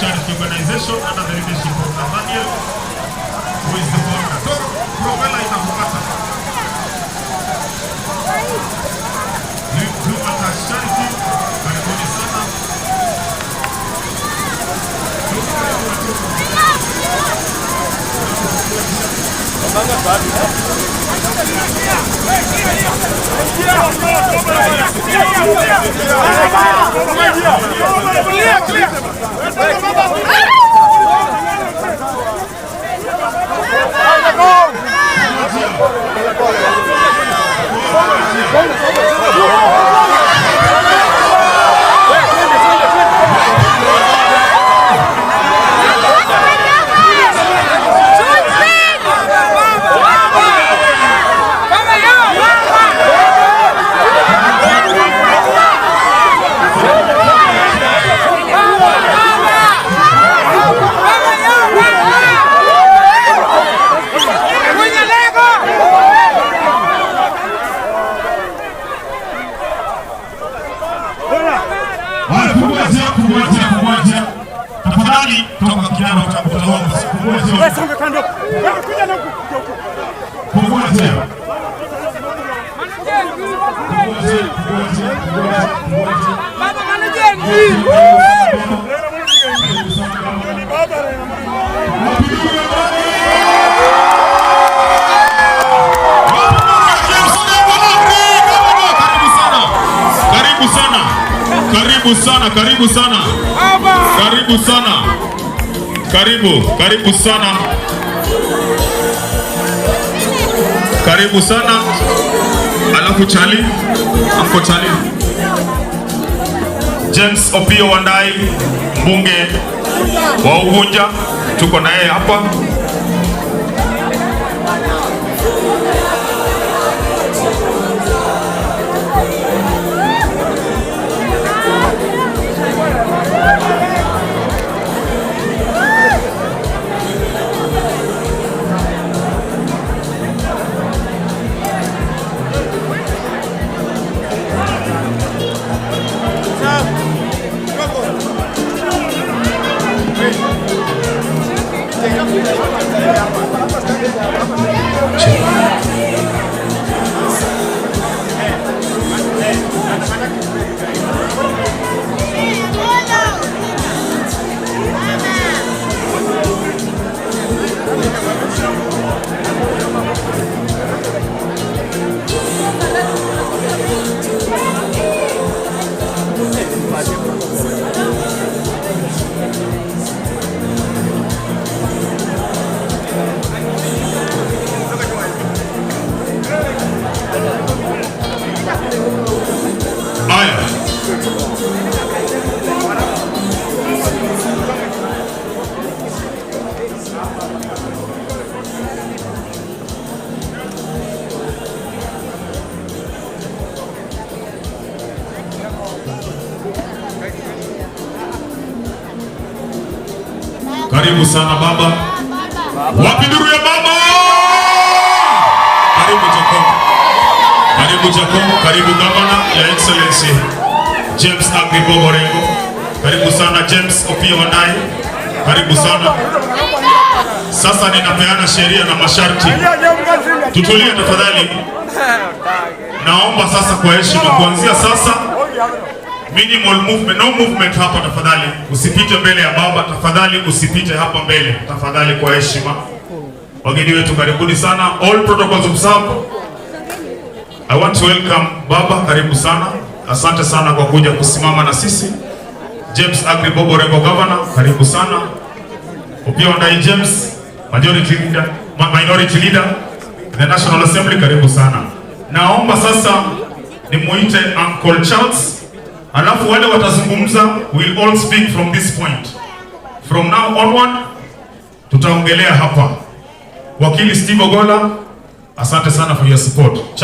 charity organization under the leadership of Nathaniel, who is the founder. Toro Provela inakupata. Human Charity, karibuni sana. Kumoja. Tafadhali toka kijana utakutoa kumoja. Wewe songa kando. Wewe kuja na kumoja. Baba manajeni. Karibu sana. Karibu sana. Karibu sana. Alafu Charlie, Uncle Charlie. James Opiyo Wandayi, mbunge wa Ugunja, tuko na yeye hapa. Karibu sana baba. Wapi ndugu ya baba? Karibu Jacob. Karibu gavana ya Excellency James Agri Bobo Rengo. Karibu sana James Opiyo Wandayi. Karibu sana. Sasa ninapeana sheria na masharti. Tutulie tafadhali. Naomba sasa kwa heshima kuanzia sasa minimal movement, no movement hapa tafadhali. Usipite mbele ya baba tafadhali, usipite hapa mbele tafadhali kwa heshima. Wageni wetu karibuni sana. All protocols observed. I want to welcome baba, karibu sana. Asante sana kwa kuja kusimama na sisi. James Agri Bobo Rengo governor, karibu sana. Opiyo Wandayi James, minority leader in the National Assembly, karibu sana. Naomba sasa nimuite Uncle Charles. Alafu wale watazungumza, we'll all speak from this point. From now onward, tutaongelea hapa. Wakili Steve Ogola, asante sana for your support.